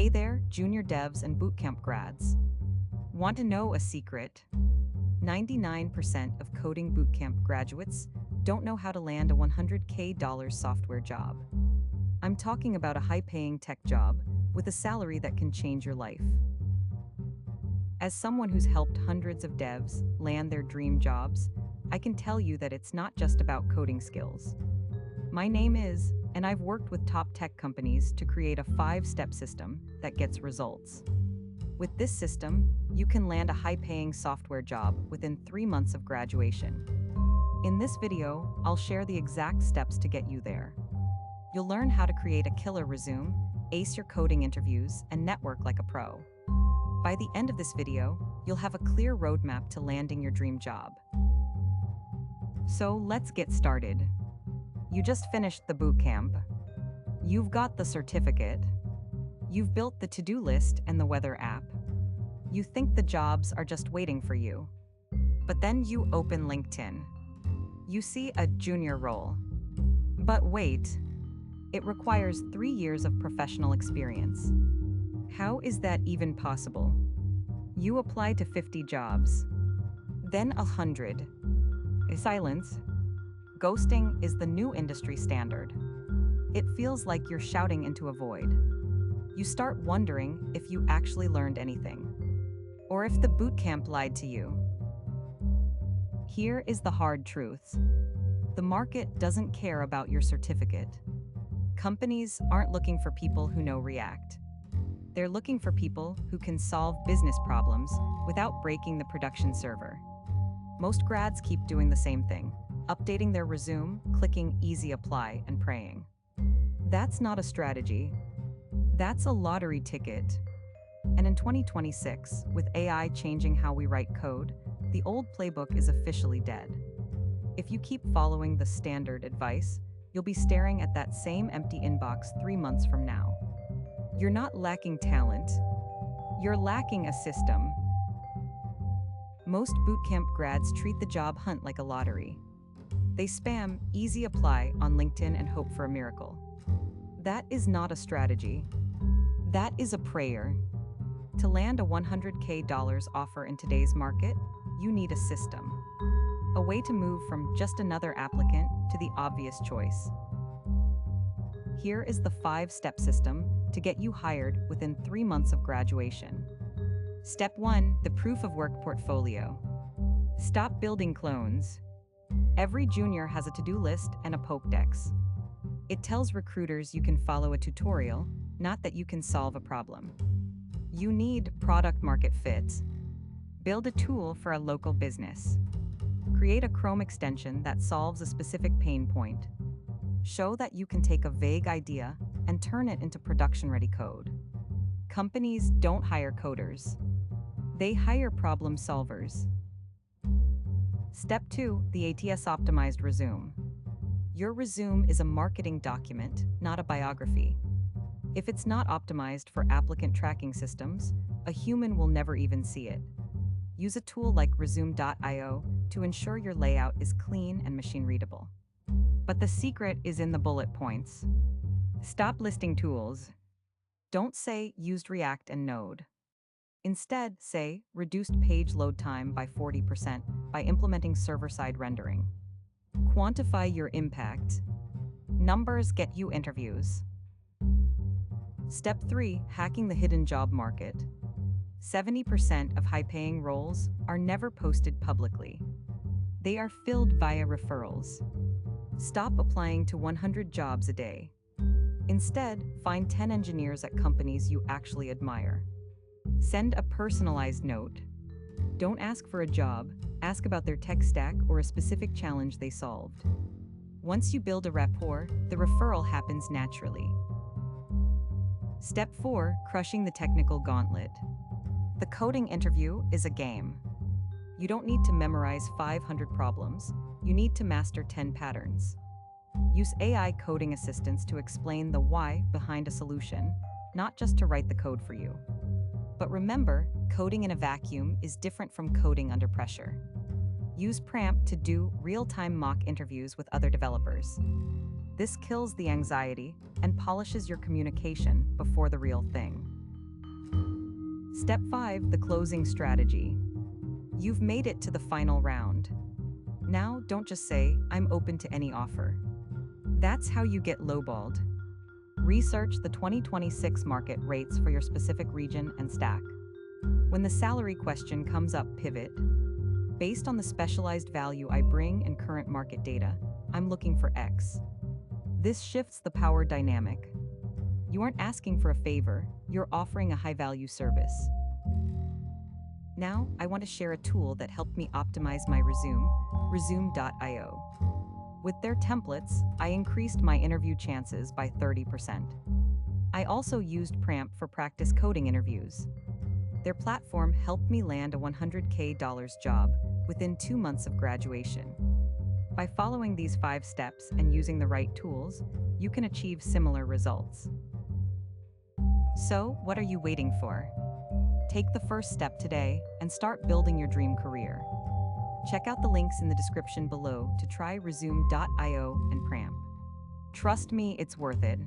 Hey there, junior devs and bootcamp grads. Want to know a secret? 99% of coding bootcamp graduates don't know how to land a $100K software job. I'm talking about a high-paying tech job with a salary that can change your life. As someone who's helped hundreds of devs land their dream jobs, I can tell you that it's not just about coding skills. My name is, and I've worked with top tech companies to create a 5-step system that gets results. With this system, you can land a high-paying software job within 3 months of graduation. In this video, I'll share the exact steps to get you there. You'll learn how to create a killer resume, ace your coding interviews, and network like a pro. By the end of this video, you'll have a clear roadmap to landing your dream job. So let's get started. You just finished the bootcamp. You've got the certificate. You've built the to-do list and the weather app. You think the jobs are just waiting for you. But then you open LinkedIn. You see a junior role. But wait, it requires 3 years of professional experience. How is that even possible? You apply to 50 jobs, then 100. Silence. Ghosting is the new industry standard. It feels like you're shouting into a void. You start wondering if you actually learned anything, or if the bootcamp lied to you. Here is the hard truth. The market doesn't care about your certificate. Companies aren't looking for people who know React. They're looking for people who can solve business problems without breaking the production server. Most grads keep doing the same thing, updating their resume, clicking easy apply, and praying. That's not a strategy. That's a lottery ticket. And in 2026, with AI changing how we write code, the old playbook is officially dead. If you keep following the standard advice, you'll be staring at that same empty inbox 3 months from now. You're not lacking talent. You're lacking a system. Most bootcamp grads treat the job hunt like a lottery. They spam easy apply on LinkedIn and hope for a miracle. That is not a strategy. That is a prayer. To land a $100K offer in today's market, you need a system. A way to move from just another applicant to the obvious choice. Here is the 5-step system to get you hired within 3 months of graduation. Step 1, the proof of work portfolio. Stop building clones. Every junior has a to-do list and a Pokédex. It tells recruiters you can follow a tutorial, not that you can solve a problem. You need product market fit. Build a tool for a local business. Create a Chrome extension that solves a specific pain point. Show that you can take a vague idea and turn it into production-ready code. Companies don't hire coders. They hire problem solvers. Step 2, the ATS-optimized resume. Your resume is a marketing document, not a biography. If it's not optimized for applicant tracking systems, a human will never even see it. Use a tool like resume.io to ensure your layout is clean and machine-readable. But the secret is in the bullet points. Stop listing tools. Don't say used React and Node. Instead, say reduced page load time by 40% by implementing server-side rendering. Quantify your impact. Numbers get you interviews. Step 3, hacking the hidden job market. 70% of high-paying roles are never posted publicly. They are filled via referrals. Stop applying to 100 jobs a day. Instead, find 10 engineers at companies you actually admire. Send a personalized note. Don't ask for a job, ask about their tech stack or a specific challenge they solved. Once you build a rapport, the referral happens naturally. Step 4, crushing the technical gauntlet. The coding interview is a game. You don't need to memorize 500 problems. You need to master 10 patterns. Use AI coding assistants to explain the why behind a solution, not just to write the code for you. But remember, coding in a vacuum is different from coding under pressure. Use Pramp to do real-time mock interviews with other developers. This kills the anxiety and polishes your communication before the real thing. Step 5, the closing strategy. You've made it to the final round. Now, don't just say, I'm open to any offer. That's how you get lowballed. Research the 2026 market rates for your specific region and stack. When the salary question comes up, pivot. Based on the specialized value I bring and current market data, I'm looking for X. This shifts the power dynamic. You aren't asking for a favor, you're offering a high-value service. Now, I want to share a tool that helped me optimize my resume, resume.io. With their templates, I increased my interview chances by 30%. I also used Pramp for practice coding interviews. Their platform helped me land a $100K job within 2 months of graduation. By following these 5 steps and using the right tools, you can achieve similar results. So, what are you waiting for? Take the first step today and start building your dream career. Check out the links in the description below to try resume.io and Pramp. Trust me, it's worth it.